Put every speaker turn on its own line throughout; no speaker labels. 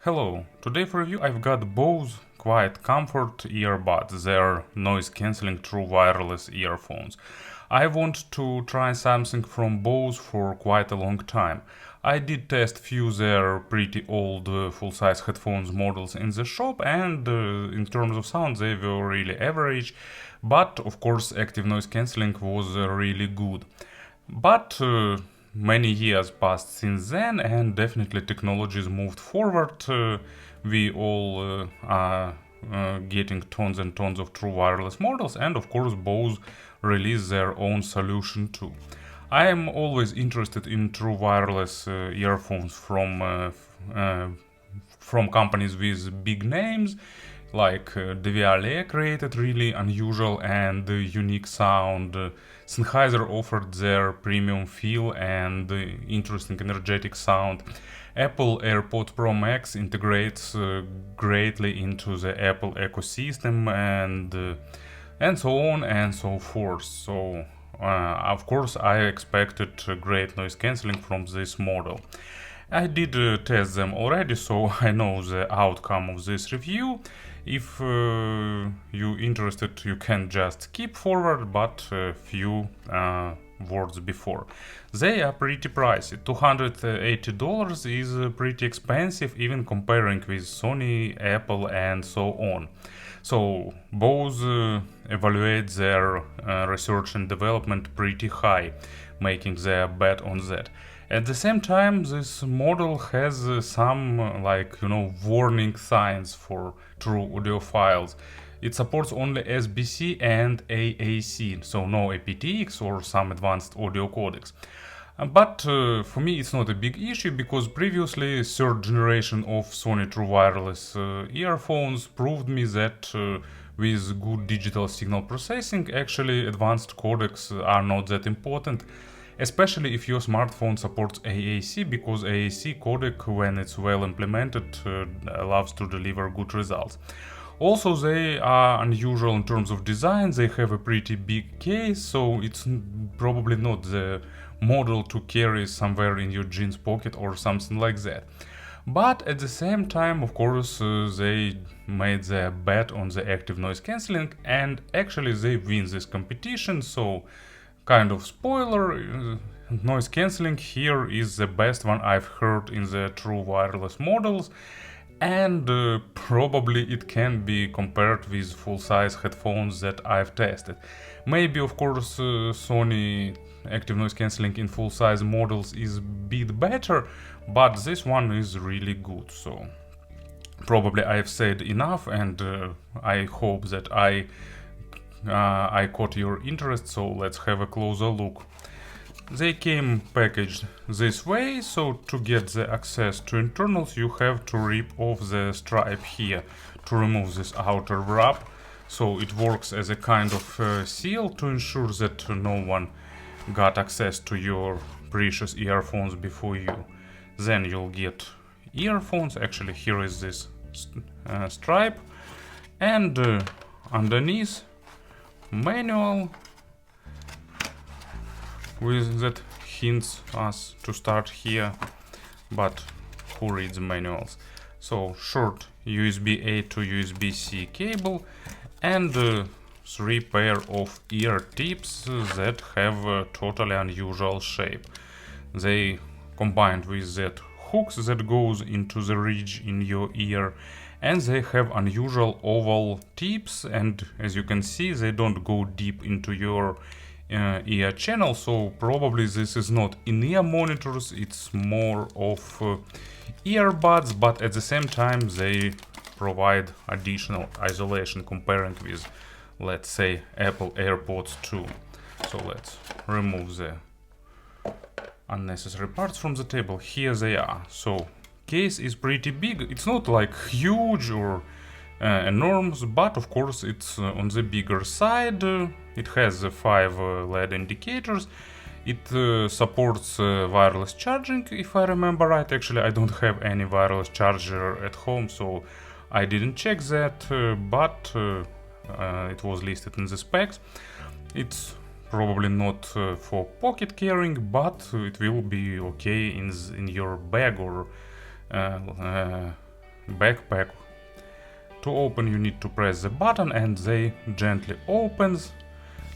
Hello, today for review I've got Bose QuietComfort Earbuds, their noise-cancelling true wireless earphones. I want to try something from Bose for quite a long time. I did test few their pretty old full-size headphones models in the shop, and in terms of sound they were really average, but of course active noise cancelling was really good. But many years passed since then, and definitely technologies moved forward. We all are getting tons and tons of true wireless models, and of course, Bose released their own solution too. I am always interested in true wireless earphones from companies with big names, like DVLA created really unusual and unique sound. Sennheiser offered their premium feel and interesting energetic sound. Apple AirPods Pro Max integrates greatly into the Apple ecosystem and so on and so forth. So of course I expected great noise cancelling from this model. I did test them already, so I know the outcome of this review. If you're interested, you can just skip forward, but a few words before. They are pretty pricey. $280 is pretty expensive, even comparing with Sony, Apple, and so on. So Bose evaluates their research and development pretty high, making their bet on that. At the same time, this model has some, warning signs for true audiophiles. It supports only SBC and AAC, so no aptX or some advanced audio codecs. But for me it's not a big issue, because previously third generation of Sony True Wireless earphones proved me that with good digital signal processing, actually advanced codecs are not that important. Especially if your smartphone supports AAC, because AAC codec, when it's well implemented, loves to deliver good results. Also, they are unusual in terms of design. They have a pretty big case, so it's probably not the model to carry somewhere in your jeans pocket or something like that. But at the same time, of course, they made their bet on the active noise cancelling, and actually they win this competition, so kind of spoiler, noise cancelling here is the best one I've heard in the true wireless models, and probably it can be compared with full-size headphones that I've tested. Maybe, of course, Sony active noise cancelling in full-size models is a bit better, but this one is really good. So probably I've said enough, and I hope that I caught your interest, so let's have a closer look. They came packaged this way, so to get the access to internals you have to rip off the stripe here to remove this outer wrap, so it works as a kind of seal to ensure that no one got access to your precious earphones before you. Then you'll get earphones. Actually, here is this stripe, and underneath manual with that hints us to start here, but who reads manuals? So short USB-A to USB-C cable, and 3 pair of ear tips that have a totally unusual shape. They combined with that hooks that goes into the ridge in your ear, and they have unusual oval tips, and as you can see they don't go deep into your ear channel, so probably this is not in-ear monitors, it's more of earbuds, but at the same time they provide additional isolation comparing with, let's say, Apple AirPods 2. So let's remove the unnecessary parts from the table. Here they are. So case is pretty big. It's not like huge or enormous, but of course it's on the bigger side. It has 5 LED indicators. It supports wireless charging, if I remember right. Actually, I don't have any wireless charger at home, so I didn't check that, but it was listed in the specs. It's probably not for pocket carrying, but it will be okay in your bag or backpack. To open you need to press the button and they gently opens.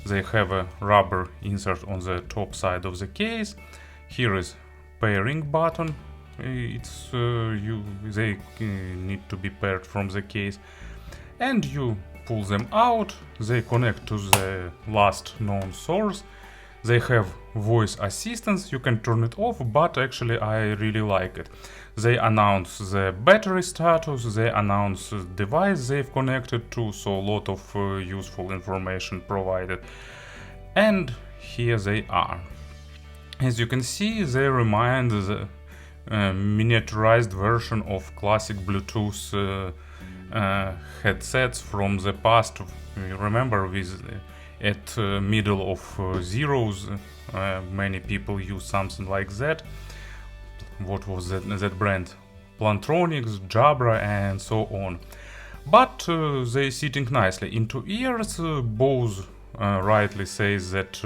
They have a rubber insert on the top side of the case. Here is pairing button. They need to be paired from the case. And you pull them out. They connect to the last known source. They have voice assistance, you can turn it off, but actually I really like it. They announce the battery status, they announce the device they've connected to, so a lot of useful information provided. And here they are. As you can see, they remind the miniaturized version of classic Bluetooth headsets from the past. You remember with at middle of zeros, many people use something like that. What was that brand? Plantronics, Jabra, and so on. But they sitting nicely into ears. Bose rightly says that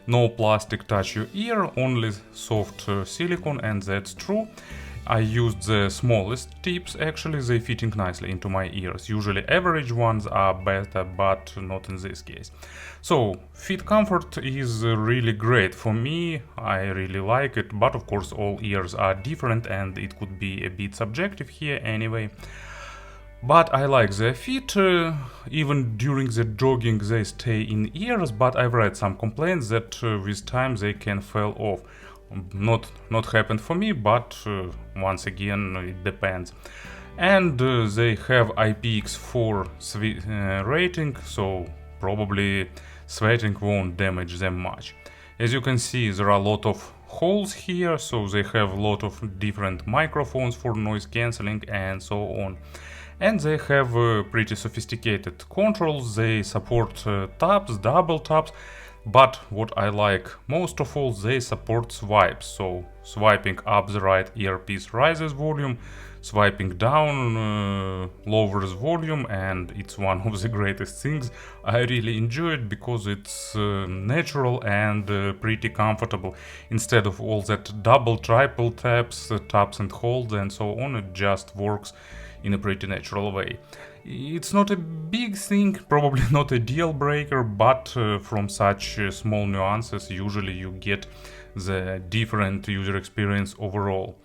no plastic touch your ear, only soft silicone, and that's true. I used the smallest tips, actually they fitting nicely into my ears. Usually average ones are better, but not in this case. So, fit comfort is really great for me, I really like it, but of course all ears are different and it could be a bit subjective here anyway. But I like the fit, even during the jogging they stay in ears, but I've read some complaints that with time they can fall off. Not happened for me, but once again it depends. And they have IPX4 rating, so probably sweating won't damage them much. As you can see, there are a lot of holes here, so they have a lot of different microphones for noise cancelling and so on. And they have pretty sophisticated controls. They support taps, double taps. But what I like most of all, they support swipes, so swiping up the right earpiece raises volume, swiping down lowers volume, and it's one of the greatest things. I really enjoy it because it's natural and pretty comfortable. Instead of all that double, triple taps, taps and holds and so on, it just works in a pretty natural way. It's not a big thing, probably not a deal breaker, but from such small nuances usually you get the different user experience overall.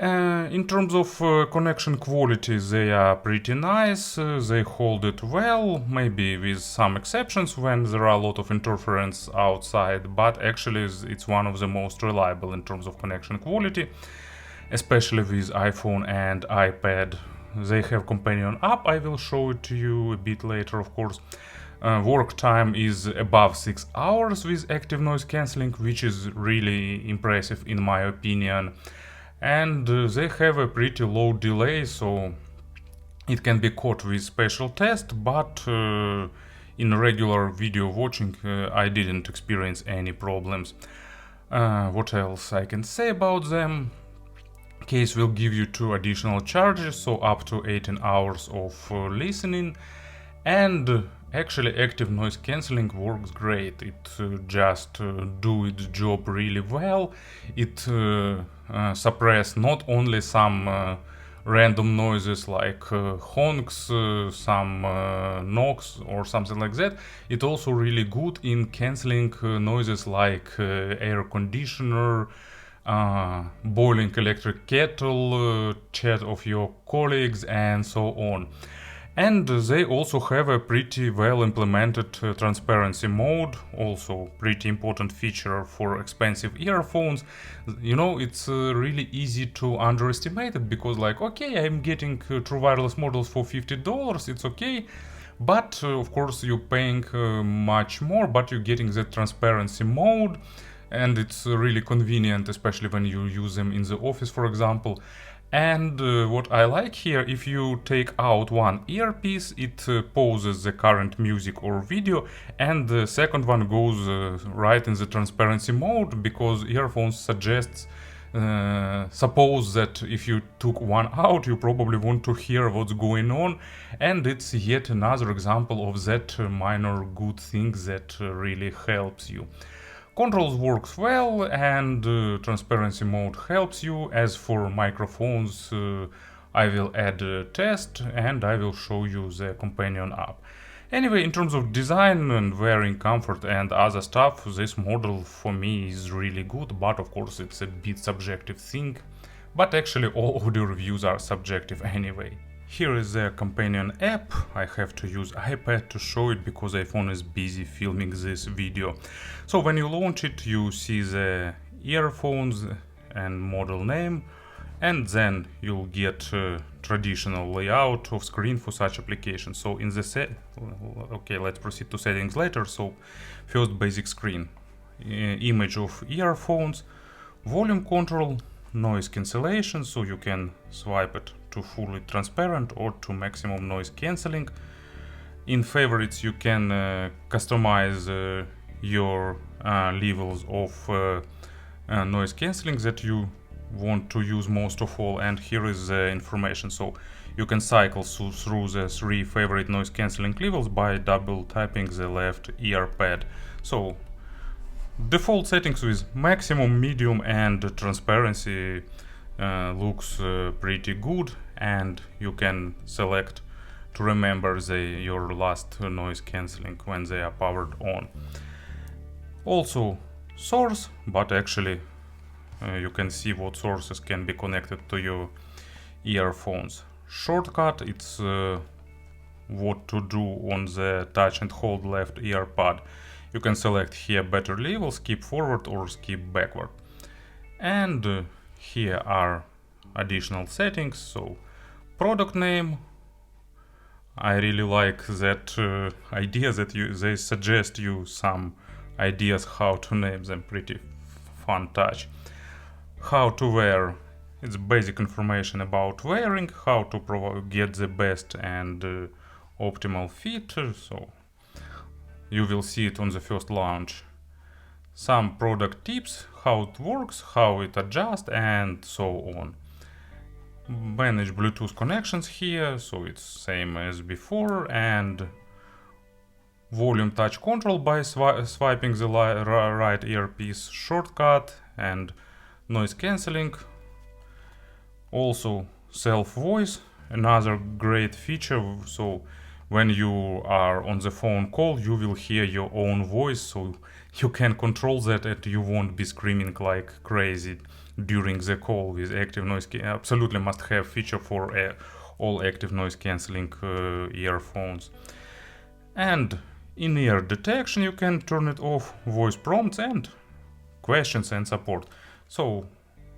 In terms of connection quality, they are pretty nice, they hold it well, maybe with some exceptions when there are a lot of interference outside, but actually it's one of the most reliable in terms of connection quality, especially with iPhone and iPad. They have companion app, I will show it to you a bit later, of course. Work time is above 6 hours with active noise cancelling, which is really impressive in my opinion. And they have a pretty low delay, so it can be caught with special test, but in regular video watching I didn't experience any problems. What else I can say about them? Case will give you 2 additional charges, so up to 18 hours of listening, and actually active noise cancelling works great. It just do its job really well. It suppress not only some random noises like honks, some knocks or something like that. It also really good in cancelling noises like air conditioner, boiling electric kettle, chat of your colleagues and so on. And they also have a pretty well implemented transparency mode, also pretty important feature for expensive earphones. You know, it's really easy to underestimate it because like, okay, I'm getting true wireless models for $50, it's okay. But of course you're paying much more, but you're getting that transparency mode. And it's really convenient, especially when you use them in the office, for example. And what I like here, if you take out one earpiece, it pauses the current music or video, and the second one goes right in the transparency mode, because earphones suggests suppose that if you took one out, you probably want to hear what's going on, and it's yet another example of that minor good thing that really helps you. Controls works well, and transparency mode helps you. As for microphones, I will add a test and I will show you the companion app. Anyway, in terms of design and wearing comfort and other stuff, this model for me is really good, but of course it's a bit subjective thing. But actually all audio reviews are subjective anyway. Here is the companion app. I have to use iPad to show it because iPhone is busy filming this video. So when you launch it, you see the earphones and model name, and then you'll get traditional layout of screen for such applications. So in the okay, let's proceed to settings later. So first, basic screen, image of earphones, volume control, noise cancellation, so you can swipe it to fully transparent or to maximum noise cancelling. In favorites you can customize your levels of noise cancelling that you want to use most of all, and here is the information. So you can cycle through the 3 favorite noise cancelling levels by double tapping the left ear pad. So default settings with maximum, medium and transparency looks pretty good, and you can select to remember your last noise cancelling when they are powered on. Also source, but actually you can see what sources can be connected to your earphones. Shortcut, it's what to do on the touch and hold left ear pad. You can select here battery level, skip forward or skip backward. And here are additional settings. So product name, I really like that idea that they suggest you some ideas how to name them, pretty fun touch. How to wear, it's basic information about wearing, how to get the best and optimal fit, so you will see it on the first launch. Some product tips, how it works, how it adjusts, and so on. Manage Bluetooth connections here, so it's same as before, and volume touch control by swiping the right earpiece, shortcut and noise cancelling. Also self voice, another great feature. So when you are on the phone call, you will hear your own voice, so you can control that and you won't be screaming like crazy during the call with active noise. Absolutely must have feature for all active noise cancelling earphones. And in-ear detection, you can turn it off, voice prompts and questions and support. So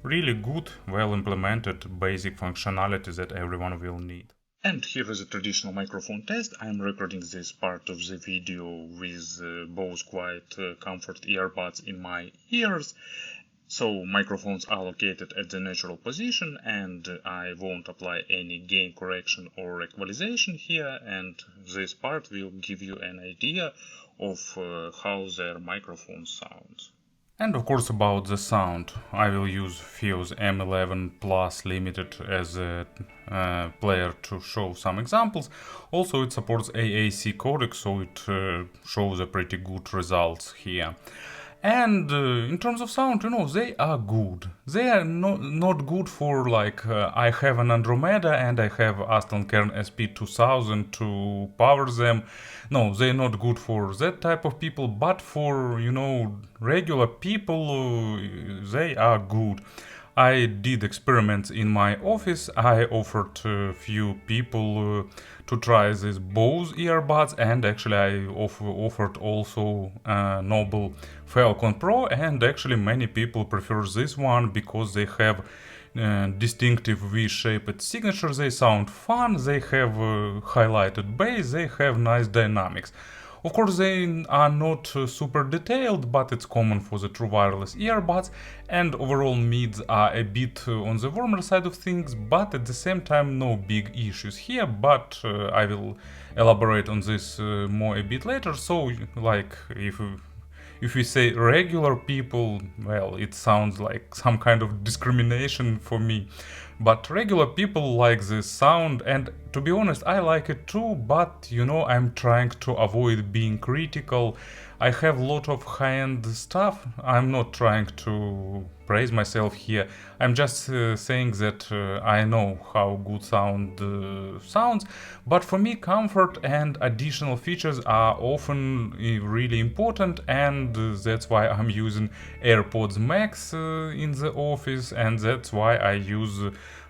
really good, well implemented basic functionality that everyone will need. And here is a traditional microphone test. I'm recording this part of the video with Bose QuietComfort Earbuds in my ears. So microphones are located at the natural position, and I won't apply any gain correction or equalization here, and this part will give you an idea of how their microphone sounds. And of course about the sound, I will use Fuse M11 Plus Limited as a player to show some examples. Also it supports AAC codec, so it shows a pretty good results here. And in terms of sound, they are good. They are not good for like, I have an Andromeda and I have Aston Kern SP2000 to power them. No, they're not good for that type of people, but for, regular people, they are good. I did experiments in my office. I offered a few people to try these Bose earbuds, and actually I offered also Noble Falcon Pro, and actually many people prefer this one because they have distinctive V-shaped signature, they sound fun, they have highlighted bass, they have nice dynamics. Of course, they are not super detailed, but it's common for the true wireless earbuds, and overall mids are a bit on the warmer side of things, but at the same time no big issues here, but I will elaborate on this more a bit later. So, like, if we say regular people, well, it sounds like some kind of discrimination for me. But regular people like this sound, and to be honest, I like it too, but I'm trying to avoid being critical. I have a lot of high-end stuff. I'm not trying to praise myself here. I'm just saying that I know how good sound sounds. But for me, comfort and additional features are often really important, and that's why I'm using AirPods Max in the office, and that's why I use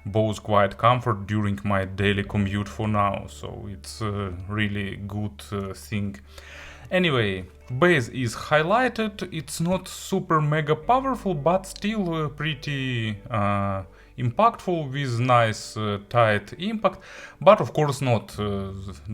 Bose QuietComfort during my daily commute for now. So it's a really good thing. Anyway, bass is highlighted. It's not super mega powerful, but still pretty impactful with nice tight impact. But of course not.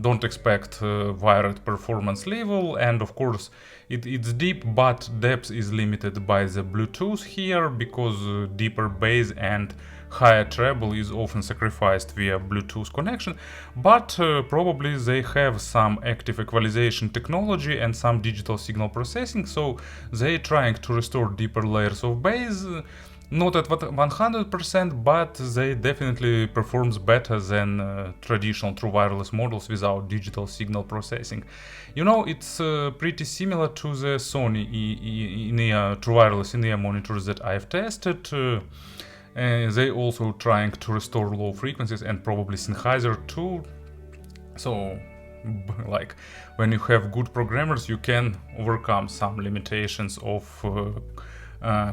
Don't expect wired performance level, and of course it's deep, but depth is limited by the Bluetooth here, because deeper bass and higher treble is often sacrificed via Bluetooth connection, but probably they have some active equalization technology and some digital signal processing, so they're trying to restore deeper layers of bass. Not at 100%, but they definitely performs better than traditional true wireless models without digital signal processing. You know, it's pretty similar to the Sony in-ear true wireless in-ear monitors that I've tested. They also trying to restore low frequencies and probably Sennheiser too. So, like, when you have good programmers, you can overcome some limitations of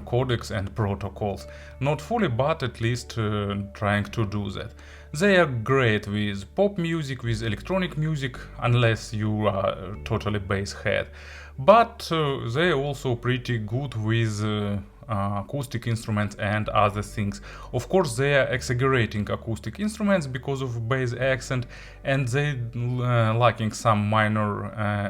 codecs and protocols. Not fully, but at least trying to do that. They are great with pop music, with electronic music, unless you are totally bass head. But they are also pretty good with acoustic instruments and other things. Of course, they are exaggerating acoustic instruments because of bass accent, and they lacking some minor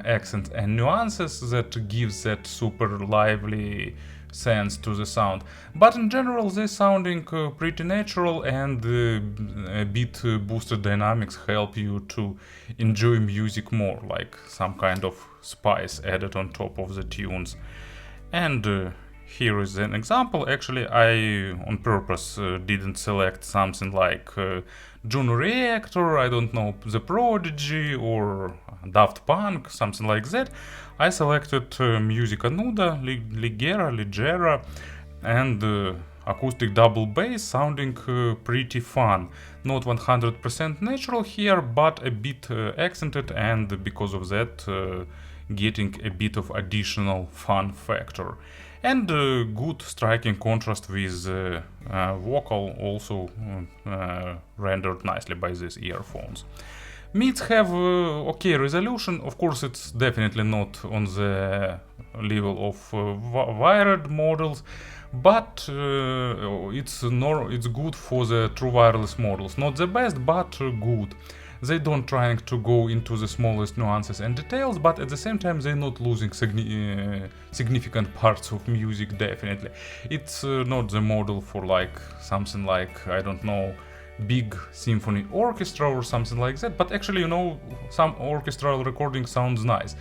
accents and nuances that gives that super lively sense to the sound. But in general, they're sounding pretty natural, and a bit boosted dynamics help you to enjoy music more, like some kind of spice added on top of the tunes. And here is an example. Actually, I on purpose didn't select something like Juno Reactor, I don't know, The Prodigy or Daft Punk, something like that. I selected Musica Nuda, Leggera, and acoustic double bass sounding pretty fun. Not 100% natural here, but a bit accented, and because of that getting a bit of additional fun factor. And good striking contrast with vocal, also rendered nicely by these earphones. Mids have okay resolution. Of course, it's definitely not on the level of wired models, but it's good for the true wireless models. Not the best, but good. They don't trying to go into the smallest nuances and details, but at the same time they're not losing significant parts of music, definitely. It's not the model for like something like, I don't know, big symphony orchestra or something like that, but actually, you know, some orchestral recording sounds nice,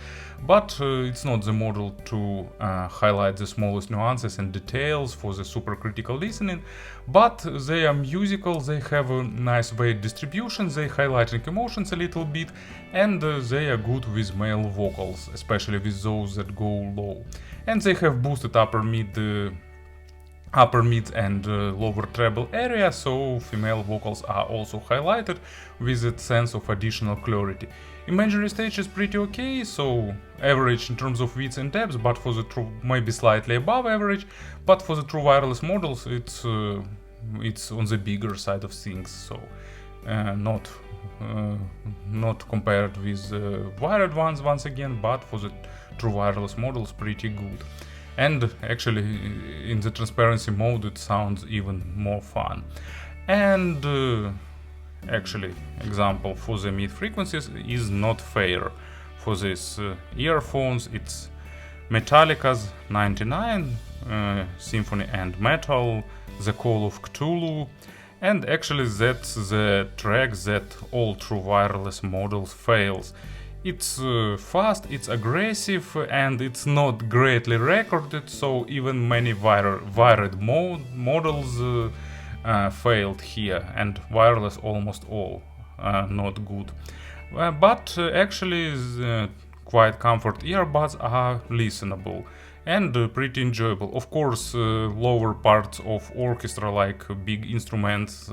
but it's not the model to highlight the smallest nuances and details for the super critical listening. But they are musical, they have a nice weight distribution, they highlighting emotions a little bit, and they are good with male vocals, especially with those that go low. And they have boosted upper mid and lower treble area, so female vocals are also highlighted with that sense of additional clarity. Imaginary stage is pretty okay, so average in terms of width and depth, but for the true, maybe slightly above average, but for the true wireless models it's on the bigger side of things, so not compared with wired ones once again, but for the true wireless models pretty good. And actually, in the transparency mode, it sounds even more fun. And actually, example for the mid frequencies is not fair. For these earphones, it's Metallica's 99, Symphony and Metal, The Call of Ktulu, and actually that's the track that all true wireless models fails. It's fast, it's aggressive, and it's not greatly recorded, so even many wired models failed here, and wireless almost all not good. But actually QuietComfort earbuds are listenable and pretty enjoyable. Of course, lower parts of orchestra, like big instruments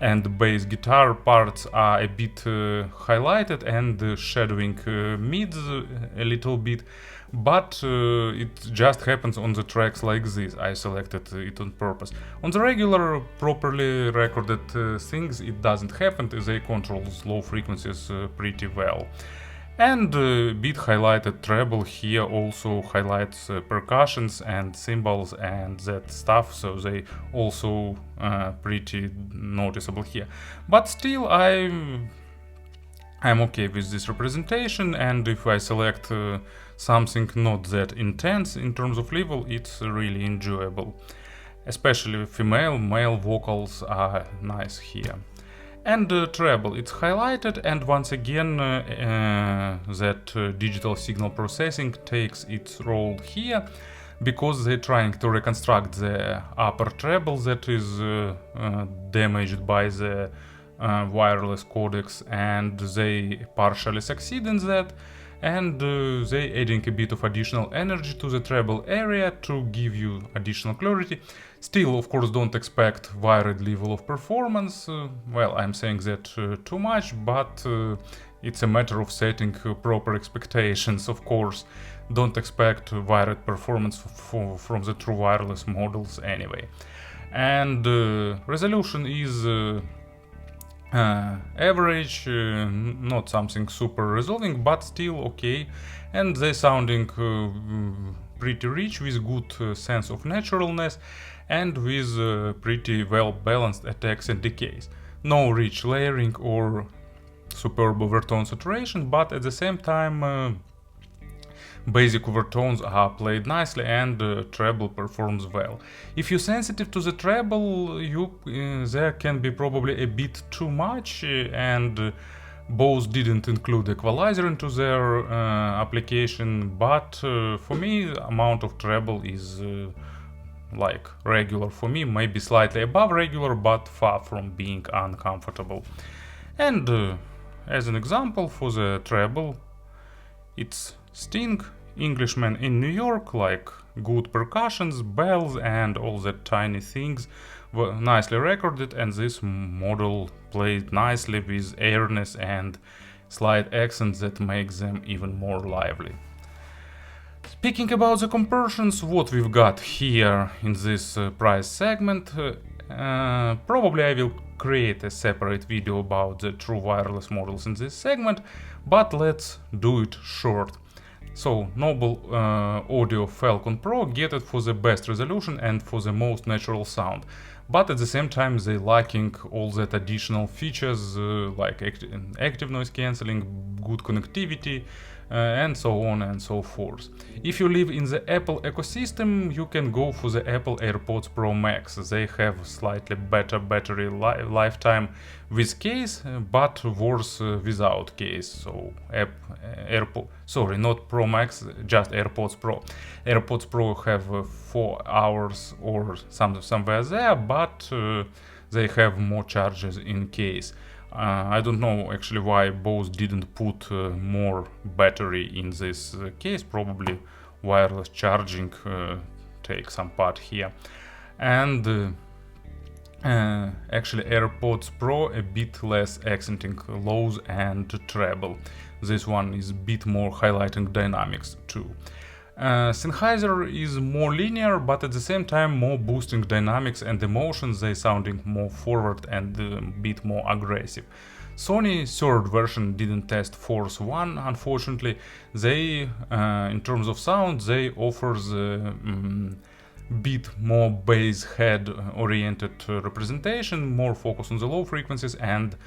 and bass guitar parts, are a bit highlighted and shadowing mids a little bit, but it just happens on the tracks like this. I selected it on purpose. On the regular, properly recorded things, it doesn't happen. They control low frequencies pretty well. And bit highlighted treble here also highlights percussions and cymbals and that stuff, so they also pretty noticeable here. But still, I'm okay with this representation, and if I select something not that intense in terms of level, it's really enjoyable. Especially male vocals are nice here. And treble, it's highlighted, and once again that digital signal processing takes its role here, because they're trying to reconstruct the upper treble that is damaged by the wireless codecs, and they partially succeed in that, and they adding a bit of additional energy to the treble area to give you additional clarity. Still, of course, don't expect wired level of performance. Well, I'm saying that too much, but it's a matter of setting proper expectations. Of course, don't expect wired performance from the true wireless models anyway. And resolution is average, not something super resolving, but still okay, and they sounding pretty rich with good sense of naturalness and with pretty well balanced attacks and decays. No rich layering or superb overtone saturation, but at the same time basic overtones are played nicely, and treble performs well. If you're sensitive to the treble, there can be probably a bit too much, and Bose didn't include equalizer into their application, but for me amount of treble is like regular for me, maybe slightly above regular, but far from being uncomfortable. And as an example for the treble, it's Sting, Englishman in New York, like good percussions, bells and all that tiny things were nicely recorded, and this model played nicely with airiness and slight accents that make them even more lively. Speaking about the conversions, what we've got here in this price segment, probably I will create a separate video about the true wireless models in this segment, but let's do it short. So, Noble Audio Falcon Pro get it for the best resolution and for the most natural sound, but at the same time they lacking all that additional features like active noise cancelling, good connectivity, and so on and so forth. If you live in the Apple ecosystem, you can go for the Apple AirPods Pro Max. They have slightly better battery lifetime with case, but worse without case. So not Pro Max, just AirPods Pro. AirPods Pro have 4 hours or somewhere there, but they have more charges in case. I don't know actually why Bose didn't put more battery in this case. Probably wireless charging takes some part here. And actually AirPods Pro a bit less accenting lows and treble. This one is a bit more highlighting dynamics too. Sennheiser is more linear, but at the same time more boosting dynamics and emotions. They sounding more forward and a bit more aggressive. Sony third version didn't test Force 1, unfortunately. They, in terms of sound, they offer the bit more bass head oriented representation, more focus on the low frequencies, and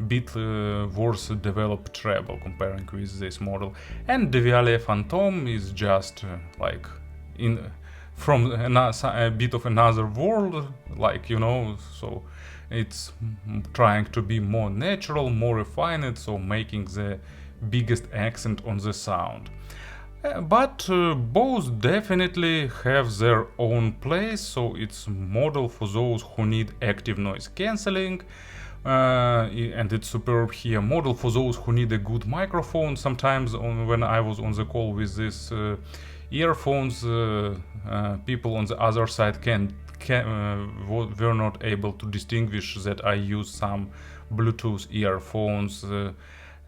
bit worse developed treble comparing with this model. And the Vialet Phantom is just like from a bit of another world, like, you know, so it's trying to be more natural, more refined, so making the biggest accent on the sound. But both definitely have their own place, so it's model for those who need active noise cancelling, And it's superb here. Model for those who need a good microphone. Sometimes when I was on the call with this earphones, people on the other side were not able to distinguish that I use some Bluetooth earphones.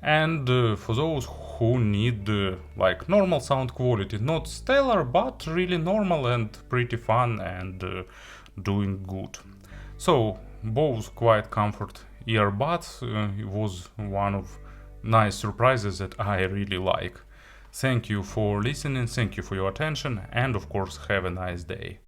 And for those who need like normal sound quality, not stellar, but really normal and pretty fun and doing good. So Bose QuietComfort Earbuds was one of nice surprises that I really like. Thank you for listening, thank you for your attention, and of course have a nice day.